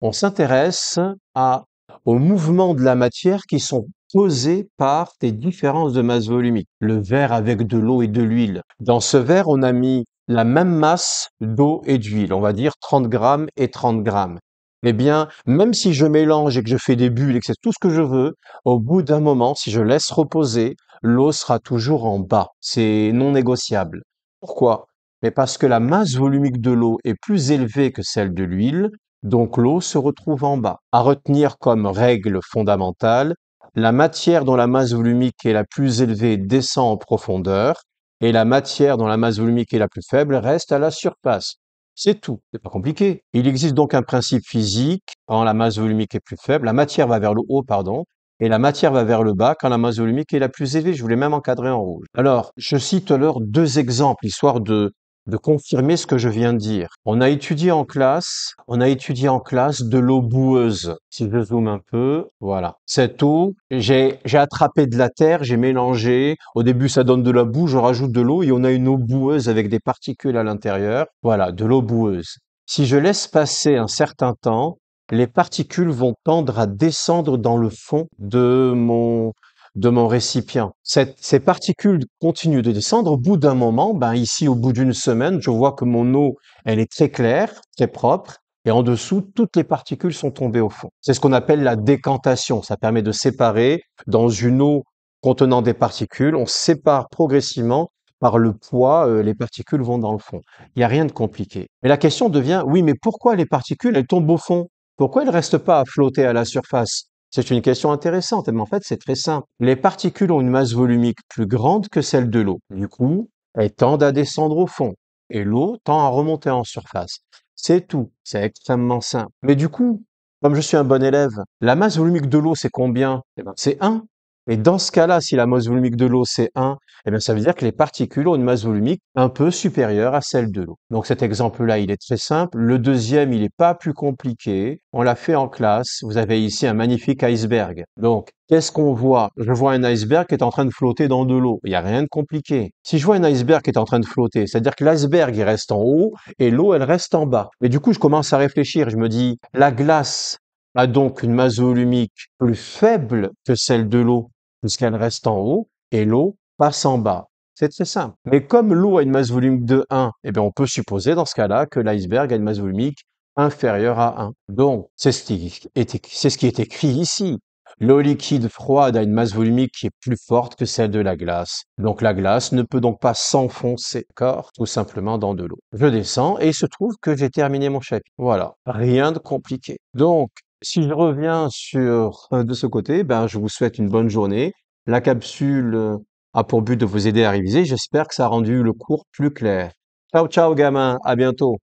on s'intéresse aux mouvements de la matière qui sont causés par des différences de masse volumique. Le verre avec de l'eau et de l'huile. Dans ce verre, on a mis la même masse d'eau et d'huile, on va dire 30 grammes et 30 grammes. Eh bien, même si je mélange et que je fais des bulles et que c'est tout ce que je veux, au bout d'un moment, si je laisse reposer, l'eau sera toujours en bas. C'est non négociable. Pourquoi? Mais parce que la masse volumique de l'eau est plus élevée que celle de l'huile, donc l'eau se retrouve en bas. À retenir comme règle fondamentale, la matière dont la masse volumique est la plus élevée descend en profondeur et la matière dont la masse volumique est la plus faible reste à la surface. C'est tout, c'est pas compliqué. Il existe donc un principe physique quand la masse volumique est plus faible, la matière va vers le haut, pardon, et la matière va vers le bas quand la masse volumique est la plus élevée. Je voulais même encadrer en rouge. Alors, je cite alors deux exemples, histoire de confirmer ce que je viens de dire. On a étudié en classe de l'eau boueuse. Si je zoome un peu, voilà. Cette eau, j'ai attrapé de la terre, j'ai mélangé. Au début, ça donne de la boue, je rajoute de l'eau et on a une eau boueuse avec des particules à l'intérieur. Voilà, de l'eau boueuse. Si je laisse passer un certain temps, les particules vont tendre à descendre dans le fond de mon récipient. Ces particules continuent de descendre. Au bout d'un moment, ben ici, au bout d'une semaine, je vois que mon eau, elle est très claire, très propre, et en dessous, toutes les particules sont tombées au fond. C'est ce qu'on appelle la décantation. Ça permet de séparer dans une eau contenant des particules. On sépare progressivement par le poids, les particules vont dans le fond. Il n'y a rien de compliqué. Mais la question devient, oui, mais pourquoi les particules, elles tombent au fond? Pourquoi elles ne restent pas à flotter à la surface? C'est une question intéressante, mais en fait, c'est très simple. Les particules ont une masse volumique plus grande que celle de l'eau. Du coup, elles tendent à descendre au fond et l'eau tend à remonter en surface. C'est tout. C'est extrêmement simple. Mais du coup, comme je suis un bon élève, la masse volumique de l'eau, c'est combien? Eh ben, c'est 1. Et dans ce cas-là, si la masse volumique de l'eau, c'est 1, eh bien, ça veut dire que les particules ont une masse volumique un peu supérieure à celle de l'eau. Donc cet exemple-là, il est très simple. Le deuxième, il n'est pas plus compliqué. On l'a fait en classe. Vous avez ici un magnifique iceberg. Donc, qu'est-ce qu'on voit? Je vois un iceberg qui est en train de flotter dans de l'eau. Il n'y a rien de compliqué. Si je vois un iceberg qui est en train de flotter, c'est-à-dire que l'iceberg, il reste en haut et l'eau, elle reste en bas. Mais du coup, je commence à réfléchir. Je me dis, la glace a donc une masse volumique plus faible que celle de l'eau, puisqu'elle reste en haut et l'eau passe en bas. C'est très simple. Mais comme l'eau a une masse volumique de 1, eh bien, on peut supposer dans ce cas-là que l'iceberg a une masse volumique inférieure à 1. Donc, c'est ce qui est écrit ici. L'eau liquide froide a une masse volumique qui est plus forte que celle de la glace. Donc la glace ne peut donc pas s'enfoncer, d'accord, tout simplement dans de l'eau. Je descends et il se trouve que j'ai terminé mon chapitre. Voilà, rien de compliqué. Donc, si je reviens sur de ce côté, ben je vous souhaite une bonne journée. La capsule a pour but de vous aider à réviser. J'espère que ça a rendu le cours plus clair. Ciao, ciao, gamin. À bientôt.